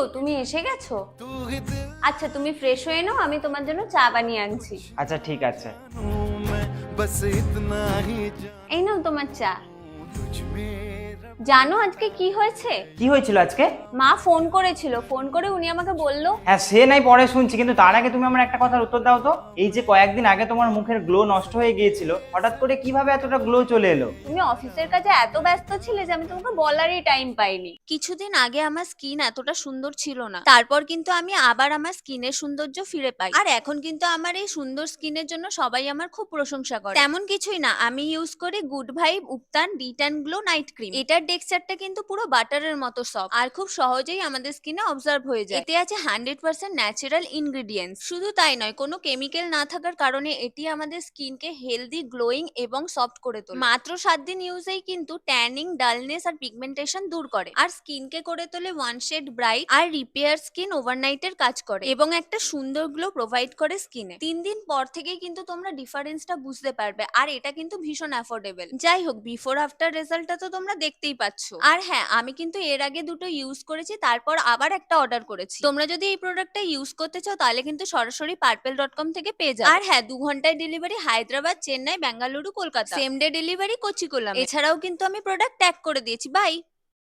গো, তুমি এসে গেছো? আচ্ছা, তুমি ফ্রেশ হয়ে নাও, আমি তোমার জন্য চা বানিয়ে আনছি। আচ্ছা ঠিক আছে। এই নাও তোমার চা। জানো আজকে কি হয়েছে? কি হয়েছিল আজকে? মা ফোন করেছিল, ফোন করে উনি আমাকে বললো। হ্যাঁ সে নাই পরে শুনছি, কিন্তু তার আগে তুমি আমার একটা কথার উত্তর দাও তো। এই যে কয়েকদিন আগে তোমার মুখের গ্লো নষ্ট হয়ে গিয়েছিল, হঠাৎ করে কিভাবে এতটা গ্লো চলে এলো? তুমি অফিসের কাজে এত ব্যস্ত ছিলে যে আমি তোমাকে বলারই টাইম পাইনি। কিছুদিন আগে আমার স্কিন এতটা সুন্দর ছিল না, তারপর কিন্তু আমি আবার আমার স্কিনের সৌন্দর্য ফিরে পাই, আর এখন কিন্তু আমার এই সুন্দর স্কিনের জন্য সবাই আমার খুব প্রশংসা করে। তেমন কিছুই না, আমি ইউজ করি good vibe ubtan de-tan glow night cream. এটার টেক্সচারটা কিন্তু পুরো বাটারের মতো সফট, আর খুব সহজেই আমাদের স্কিনে অবজার্ভ হয়ে যায়। এতে আছে 100% ন্যাচারাল ইনগ্রেডিয়েন্টস। শুধু তাই নয়, কোনো কেমিক্যাল না থাকার কারণে এটি আমাদের স্কিনকে হেলদি, গ্লোয়িং এবং সফট করে তোলে। মাত্র 7 দিন ইউজেই কিন্তু ট্যানিং, ডালনেস আর পিগমেন্টেশন দূর করে, আর স্কিনকে করে তোলে ওয়ান শেড ব্রাইট, আর রিপেয়ার স্কিন ওভারনাইটের কাজ করে এবং একটা সুন্দর গ্লো প্রোভাইড করে স্কিনে। 3 দিন পর থেকেই কিন্তু তোমরা ডিফারেন্সটা বুঝতে পারবে, আর এটা কিন্তু ভীষণ অ্যাফোর্ডেবল। যাই হোক, বিফোর আফটার রেজাল্টটা তো তোমরা দেখতেই পাচ্ছ। আর হ্যাঁ, আমি কিন্তু এর আগে দুটো ইউজ করেছি, তারপর আবার একটা অর্ডার করেছি। তোমরা যদি এই প্রোডাক্টটা ইউজ করতে চাও তাহলে কিন্তু সরাসরি পার্পেল.com থেকে পেয়ে যাবে। আর হ্যাঁ, 2 ঘন্টায় delivery Hyderabad, Chennai, Bengaluru, Kolkata. Same day delivery কোচিকুলাম। এছাড়াও কিন্তু আমি প্রোডাক্ট ট্যাগ করে দিয়েছি। বাই।